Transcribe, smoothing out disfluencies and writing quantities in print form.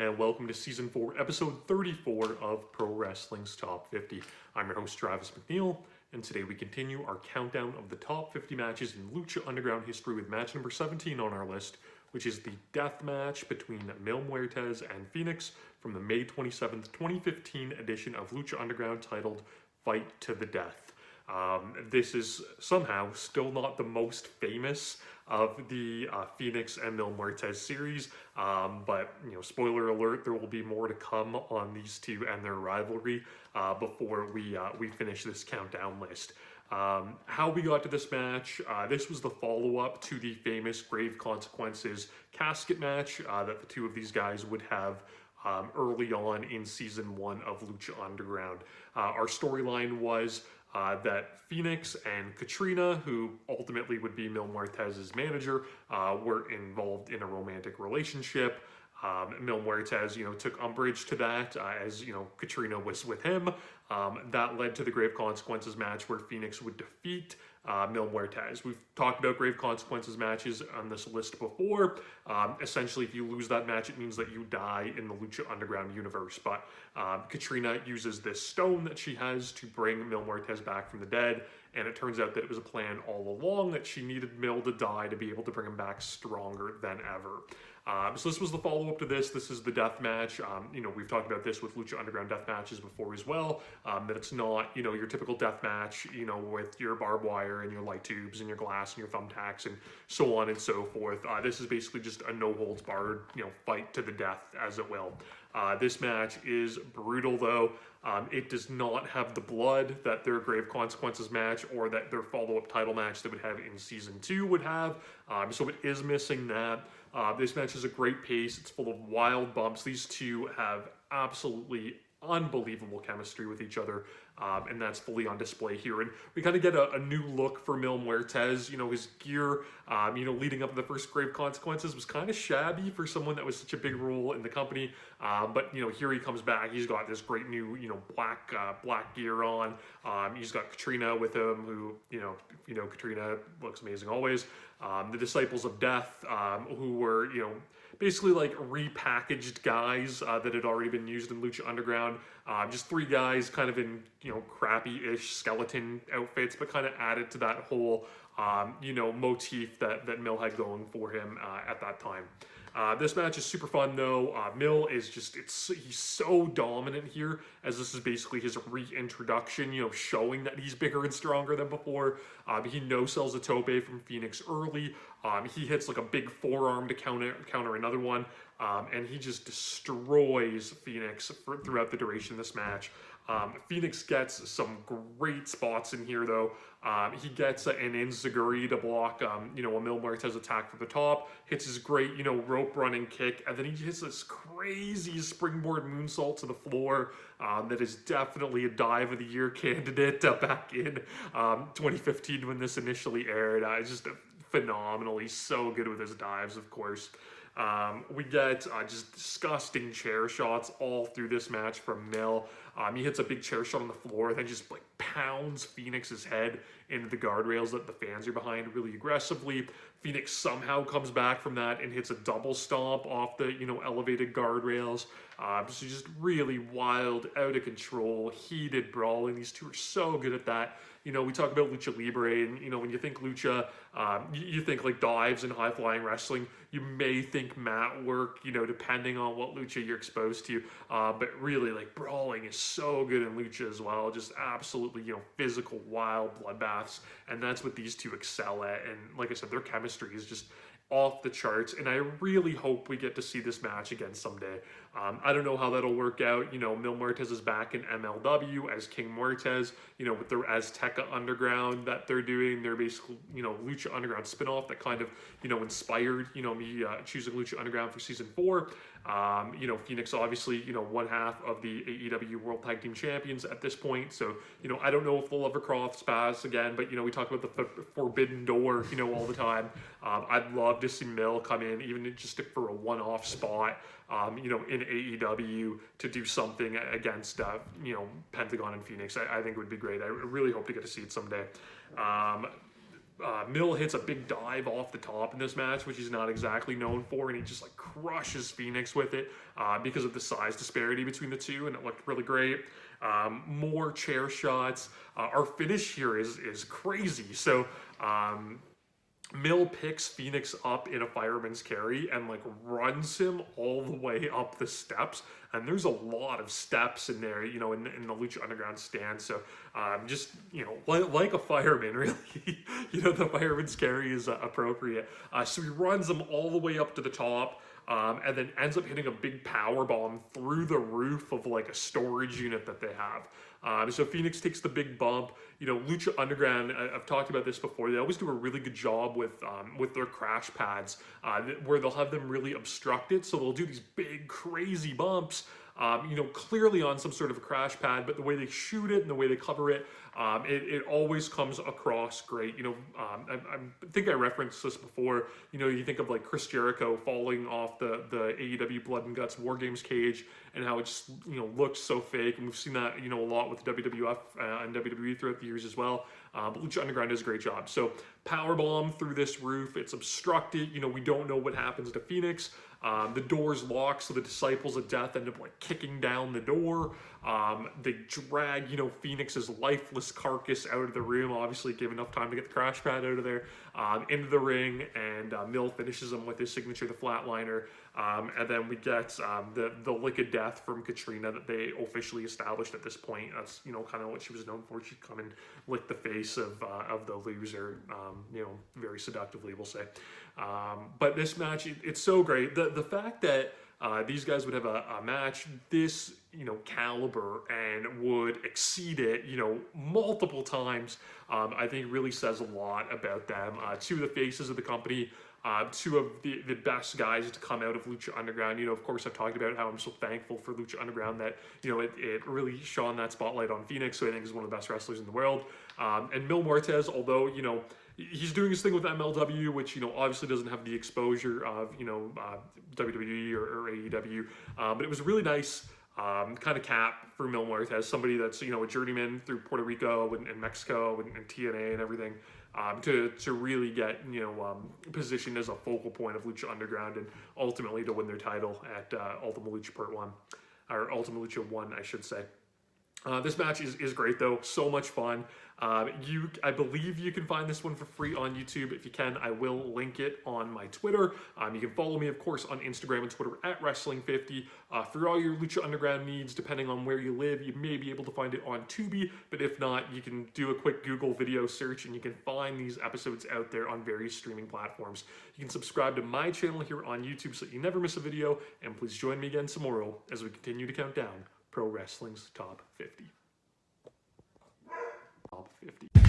and welcome to Season 4, Episode 34 of Pro Wrestling's Top 50. I'm your host, Travis McNeil, and today we continue our countdown of the top 50 matches in Lucha Underground history with match number 17 on our list, which is the death match between Mil Muertes and Fenix from the May 27th, 2015 edition of Lucha Underground titled Fight to the Death. This is somehow still not the most famous of the Fenix and Mil Muertes series, but spoiler alert, there will be more to come on these two and their rivalry before we finish this countdown list. How we got to this match, this was the follow-up to the famous Grave Consequences casket match that the two of these guys would have early on in Season 1 of Lucha Underground. Our storyline was that Fenix and Katrina, who ultimately would be Mil Muertes' manager, were involved in a romantic relationship. Mil Muertes, took umbrage to that as, Katrina was with him. That led to the Grave Consequences match where Fenix would defeat Mil Muertes. We've talked about Grave Consequences matches on this list before. Essentially, if you lose that match, it means that you die in the Lucha Underground universe. But Katrina uses this stone that she has to bring Mil Muertes back from the dead, and it turns out that it was a plan all along that she needed Mil to die to be able to bring him back stronger than ever. So this was the follow-up to this. This is the death match. We've talked about this with Lucha Underground death matches before as well, that it's not, your typical death match, with your barbed wire and your light tubes and your glass and your thumbtacks and so on and so forth. This is basically just a no-holds-barred, fight to the death, as it will. This match is brutal, though. It does not have the blood that their Grave Consequences match or that their follow-up title match they would have in Season 2 would have. So it is missing that. This match is a great pace. It's full of wild bumps. These two have absolutely unbelievable chemistry with each other, and that's fully on display here. And we kind of get a new look for Mil Muertes. His gear, leading up to the first Grave Consequences was kind of shabby for someone that was such a big role in the company. But here he comes back. He's got this great new, black gear on. He's got Katrina with him, who, Katrina looks amazing always. The Disciples of Death, who were, basically like repackaged guys that had already been used in Lucha Underground. Just three guys kind of in, crappy-ish skeleton outfits, but kind of added to that whole, motif that Mil had going for him at that time. This match is super fun, though. Mil is he's so dominant here, as this is basically his reintroduction, showing that he's bigger and stronger than before. He no-sells a tope from Fenix early. He hits like a big forearm to counter another one, and he just destroys Fenix throughout the duration of this match. Fenix gets some great spots in here, though. He gets an enziguri to block, a Mil Muertes attack from the top, hits his great, rope running kick, and then he hits this crazy springboard moonsault to the floor that is definitely a Dive of the Year candidate back in 2015 when this initially aired. It's just phenomenal. He's so good with his dives, of course. We get just disgusting chair shots all through this match from Mil. He hits a big chair shot on the floor, then just pounds Fenix's head into the guardrails that the fans are behind really aggressively. Fenix somehow comes back from that and hits a double stomp off the, elevated guardrails. So just really wild, out of control, heated brawling. These two are so good at that. We talk about Lucha Libre, and, when you think Lucha, you think like dives and high-flying wrestling. You may think mat work, depending on what Lucha you're exposed to. But really, brawling is so good in Lucha as well. Just absolutely, physical, wild bloodbaths. And that's what these two excel at. And like I said, their chemistry is just off the charts, and I really hope we get to see this match again someday. I don't know how that'll work out. Mil Muertes is back in MLW as King Muertes, with their Azteca Underground that they're doing. They're basically, Lucha Underground spinoff that kind of, inspired, me choosing Lucha Underground for Season 4. Fenix obviously, one half of the AEW World Tag Team Champions at this point. So, I don't know if they'll ever cross paths again, but, we talk about the forbidden door, all the time. I'd love to see Mil come in, even just for a one-off spot, in AEW to do something against, Pentagon and Fenix. I think it would be great. I really hope to get to see it someday. Mill hits a big dive off the top in this match, which he's not exactly known for, and he just like crushes Fenix with it because of the size disparity between the two, and it looked really great. More chair shots. Our finish here is crazy. So Mill picks Fenix up in a fireman's carry and like runs him all the way up the steps, and there's a lot of steps in there, you know, in the Lucha Underground stand. So just, you know, like a fireman, really. You know, the fireman's carry is appropriate. So he runs them all the way up to the top. And then ends up hitting a big power bomb through the roof of like a storage unit that they have. So Fenix takes the big bump. You know, Lucha Underground, I've talked about this before, they always do a really good job with their crash pads, where they'll have them really obstructed. So they'll do these big crazy bumps, you know, clearly on some sort of a crash pad, but the way they shoot it and the way they cover it, it always comes across great. You know, I think I referenced this before. You know, you think of like Chris Jericho falling off the AEW Blood and Guts War Games cage, and how it just, you know, looks so fake. And we've seen that, you know, a lot with WWF and WWE throughout the years as well. But Lucha Underground does a great job. So powerbomb through this roof, it's obstructed. You know, we don't know what happens to Fenix. The door's locked, so the Disciples of Death end up like kicking down the door. They drag, you know, Fenix's lifeless carcass out of the room. Obviously, give enough time to get the crash pad out of there, into the ring, and Mill finishes him with his signature, the flatliner. And then we get the lick of death from Katrina that they officially established at this point. That's, you know, kind of what she was known for. She'd come and lick the face of the loser, you know, very seductively, we'll say. But this match, it's so great. The fact that these guys would have a match this, you know, caliber and would exceed it, you know, multiple times, I think really says a lot about them. Two of the faces of the company, two of the best guys to come out of Lucha Underground. You know, of course, I've talked about how I'm so thankful for Lucha Underground that, you know, it really shone that spotlight on Fenix, who I think is one of the best wrestlers in the world. And Muertes, although, you know, he's doing his thing with MLW, which, you know, obviously doesn't have the exposure of, you know, WWE or AEW. But it was really nice kind of cap for Muertes, somebody that's, you know, a journeyman through Puerto Rico and Mexico and TNA and everything, to really get, you know, positioned as a focal point of Lucha Underground and ultimately to win their title at Ultima Lucha Part 1, or Ultima Lucha 1, I should say. This match is great though, so much fun. I believe you can find this one for free on YouTube. If you can, I will link it on my Twitter. You can follow me, of course, on Instagram and Twitter at Wrestling50. For all your Lucha Underground needs, depending on where you live, you may be able to find it on Tubi, but if not, you can do a quick Google video search and you can find these episodes out there on various streaming platforms. You can subscribe to my channel here on YouTube so that you never miss a video, and please join me again tomorrow as we continue to count down Pro Wrestling's Top 50. Top 50.